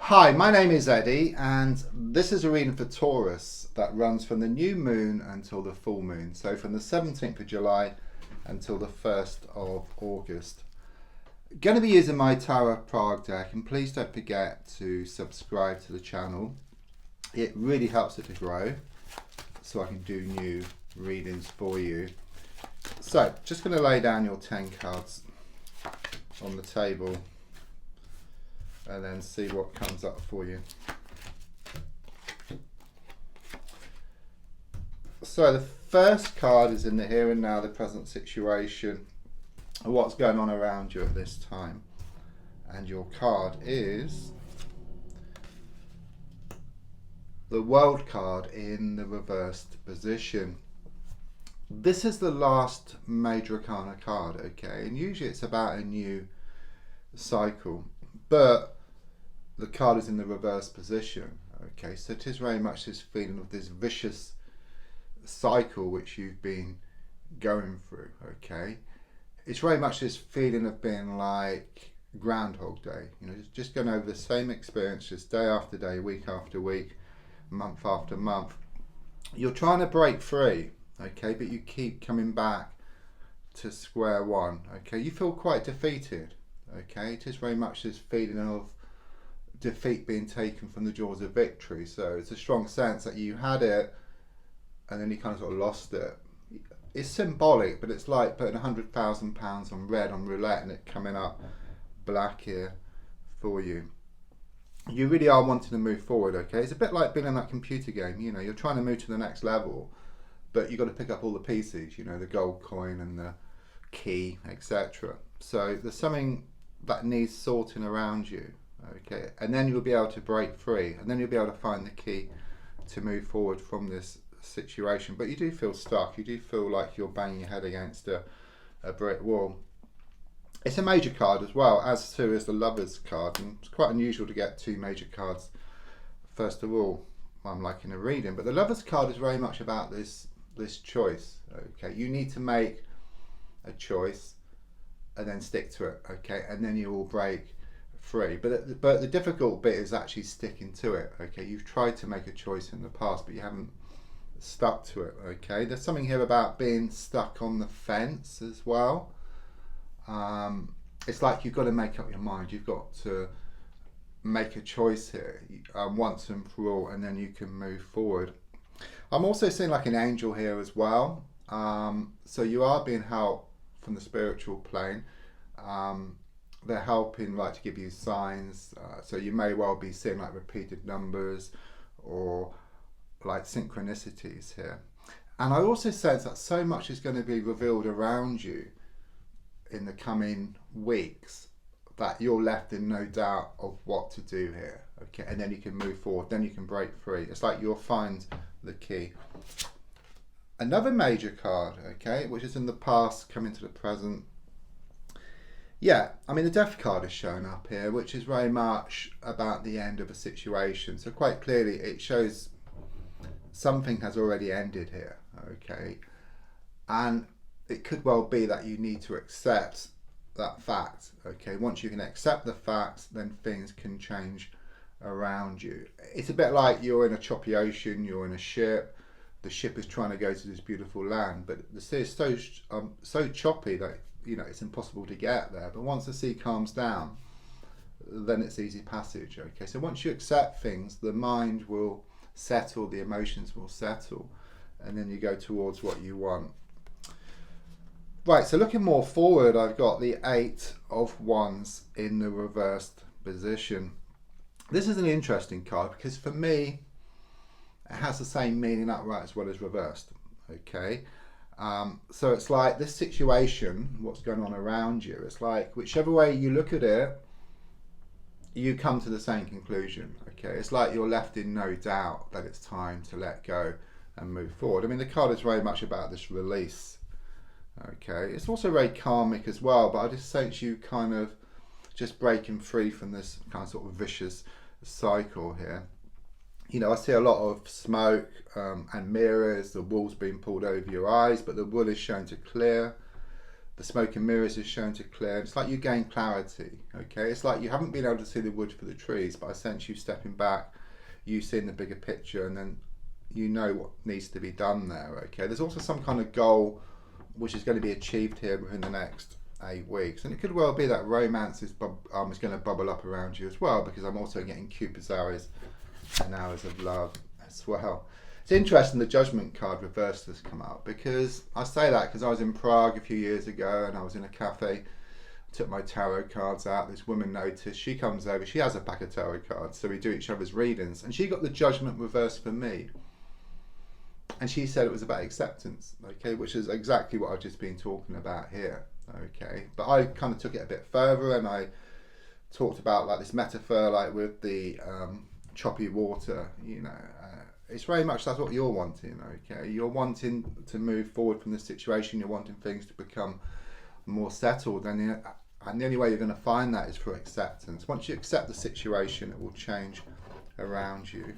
Hi, my name is Eddie, and this is a reading for Taurus that runs from the new moon until the full moon. So from the 17th of July until the 1st of August. Going to be using my Tarot Prague deck, and please don't forget to subscribe to the channel. It really helps it to grow so I can do new readings for you. So, just going to lay down your 10 cards on the table and then see what comes up for you. So the first card is in the here and now, the present situation, what's going on around you at this time. And your card is the World card in the reversed position. This is the last major arcana card, okay? And usually it's about a new cycle, but the card is in the reverse position, okay? So it is very much this feeling of this vicious cycle which you've been going through, okay? It's very much this feeling of being like Groundhog Day, you know, just going over the same experiences day after day, week after week, month after month. You're trying to break free, okay, but you keep coming back to square one, okay? You feel quite defeated, okay? It is very much this feeling of defeat being taken from the jaws of victory. So it's a strong sense that you had it and then you kind of sort of lost it. It's symbolic, but it's like putting £100,000 on red on roulette and it coming up black here for you. You really are wanting to move forward, okay? It's a bit like being in that computer game, you know, you're trying to move to the next level, but you've got to pick up all the pieces, you know, the gold coin and the key, etc. So there's something that needs sorting around you, okay? And then you'll be able to break free, and then you'll be able to find the key to move forward from this situation. But you do feel stuck, you do feel like you're banging your head against a brick wall. It's a major card as well, as too is the Lovers card, and it's quite unusual to get two major cards first of all, I'm like in a reading. But the Lovers card is very much about this choice, okay? You need to make a choice and then stick to it, okay? And then you will break free. But the difficult bit is actually sticking to it, okay? You've tried to make a choice in the past, but you haven't stuck to it, okay? There's something here about being stuck on the fence as well. It's like you've got to make up your mind. You've got to make a choice here once and for all, and then you can move forward. I'm also seeing like an angel here as well. So you are being helped from the spiritual plane. They're helping like to give you signs. So you may well be seeing like repeated numbers or like synchronicities here. And I also sense that so much is going to be revealed around you in the coming weeks that you're left in no doubt of what to do here, okay? And then you can move forward, then you can break free. It's like you'll find the key. Another major card, okay, which is in the past coming to the present. Yeah, I mean the Death card is shown up here, which is very much about the end of a situation. So quite clearly it shows something has already ended here, okay? And it could well be that you need to accept that fact, okay? Once you can accept the facts, then things can change around you. It's a bit like you're in a choppy ocean, you're in a ship, the ship is trying to go to this beautiful land, but the sea is so choppy that, you know, it's impossible to get there. But once the sea calms down, then it's easy passage, okay? So once you accept things, the mind will settle, the emotions will settle, and then you go towards what you want. Right, so looking more forward, I've got the 8 of Wands in the reversed position. This is an interesting card because for me, it has the same meaning upright as well as reversed, okay? So it's like this situation, what's going on around you, it's like whichever way you look at it, you come to the same conclusion, okay? It's like you're left in no doubt that it's time to let go and move forward. I mean, the card is very much about this release. Okay, it's also very karmic as well, but I just sense you kind of just breaking free from this kind of sort of vicious cycle here. You know, I see a lot of smoke and mirrors, the wool's being pulled over your eyes, but the wool is shown to clear. The smoke and mirrors is shown to clear. It's like you gain clarity, okay? It's like you haven't been able to see the wood for the trees, but I sense you stepping back, you seeing the bigger picture, and then you know what needs to be done there, okay? There's also some kind of goal which is going to be achieved here within the next 8 weeks, and it could well be that romance is going to bubble up around you as well, because I'm also getting Cupid's arrows and arrows of love as well. It's interesting the Judgment card reversed has come out, because I say that because I was in Prague a few years ago and I was in a cafe, took my tarot cards out, this woman noticed, she comes over, she has a pack of tarot cards, so we do each other's readings, and she got the Judgment reversed for me, and she said it was about acceptance, okay, which is exactly what I've just been talking about here, okay, but I kind of took it a bit further and I talked about like this metaphor like with the choppy water, you know, it's very much that's what you're wanting, okay? You're wanting to move forward from the situation, you're wanting things to become more settled, and the only way you're going to find that is through acceptance. Once you accept the situation, it will change around you.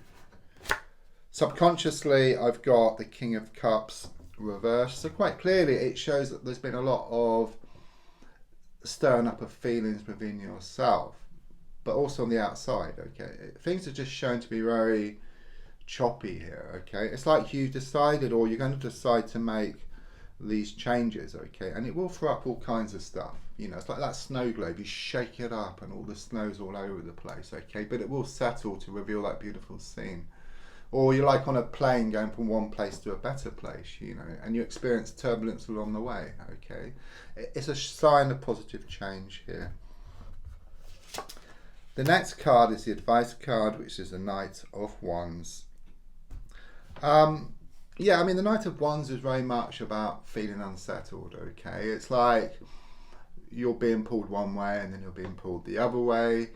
Subconsciously, I've got the King of Cups reversed, so quite clearly it shows that there's been a lot of stirring up of feelings within yourself, but also on the outside, okay? Things are just shown to be very choppy here, okay? It's like you decided, or you're going to decide to make these changes, okay? And it will throw up all kinds of stuff, you know, it's like that snow globe, you shake it up and all the snow's all over the place, okay? But it will settle to reveal that beautiful scene. Or you're like on a plane going from one place to a better place, you know, and you experience turbulence along the way, okay? It's a sign of positive change here. The next card is the advice card, which is the Knight of Wands. Yeah, I mean, the Knight of Wands is very much about feeling unsettled, okay? It's like you're being pulled one way and then you're being pulled the other way.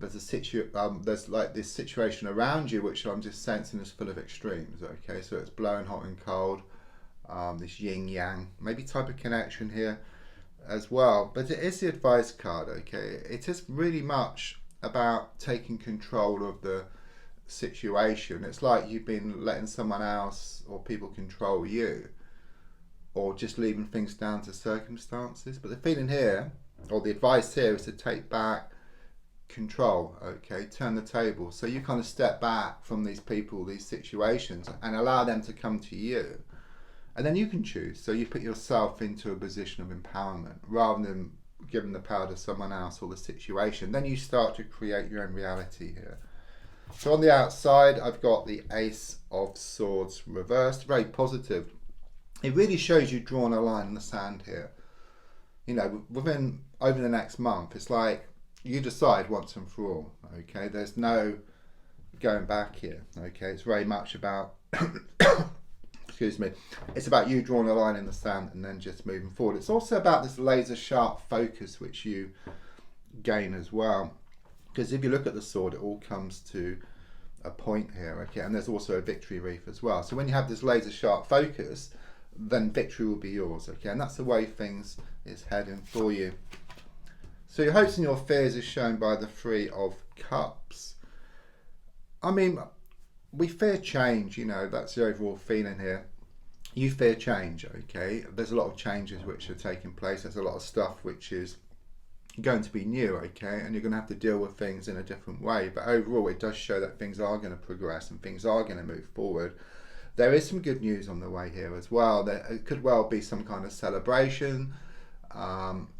There's like this situation around you which I'm just sensing is full of extremes, okay? So it's blowing hot and cold, this yin yang, maybe type of connection here as well. But it is the advice card, okay? It is really much about taking control of the situation. It's like you've been letting someone else or people control you, or just leaving things down to circumstances. But the feeling here, or the advice here, is to take back control, okay? Turn the table. So you kind of step back from these people, these situations, and allow them to come to you. And then you can choose. So you put yourself into a position of empowerment rather than giving the power to someone else or the situation. Then you start to create your own reality here. So on the outside, I've got the Ace of Swords reversed, very positive. It really shows you drawing a line in the sand here. You know, over the next month, it's like you decide once and for all, okay? There's no going back here, okay? It's very much about, excuse me, it's about you drawing a line in the sand and then just moving forward. It's also about this laser sharp focus which you gain as well. Because if you look at the sword, it all comes to a point here, okay? And there's also a victory wreath as well. So when you have this laser sharp focus, then victory will be yours, okay? And that's the way things is heading for you. So your hopes and your fears is shown by the Three of Cups. I mean, we fear change, you know, that's the overall feeling here. You fear change, okay? There's a lot of changes which are taking place. There's a lot of stuff which is going to be new, okay, and you're going to have to deal with things in a different way, but overall it does show that things are going to progress and things are going to move forward. There is some good news on the way here as well. It could well be some kind of celebration,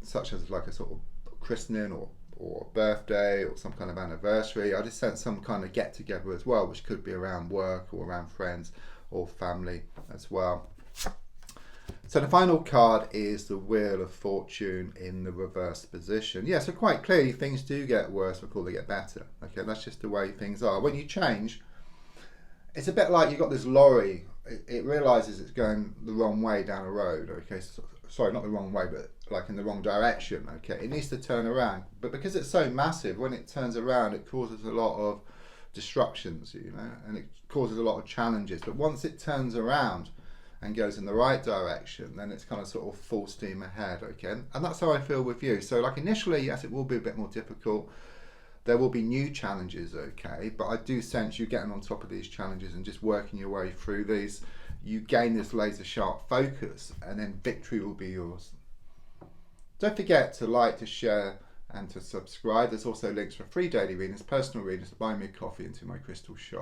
such as like a sort of christening or birthday or some kind of anniversary. I just sense some kind of get together as well, which could be around work or around friends or family as well. So the final card is the Wheel of Fortune in the reverse position. Yeah, so quite clearly things do get worse before they get better. Okay, that's just the way things are. When you change, it's a bit like you've got this lorry. It realises it's going the wrong way down a road. Okay, sorry, not the wrong way, but like in the wrong direction. Okay, it needs to turn around. But because it's so massive, when it turns around, it causes a lot of disruptions, you know, and it causes a lot of challenges. But once it turns around and goes in the right direction, then it's kind of sort of full steam ahead, okay? And that's how I feel with you. So like initially, yes, it will be a bit more difficult. There will be new challenges, okay? But I do sense you getting on top of these challenges and just working your way through these. You gain this laser sharp focus and then victory will be yours. Don't forget to like, to share, and to subscribe. There's also links for free daily readings, personal readings, to buy me a coffee, into my crystal shop.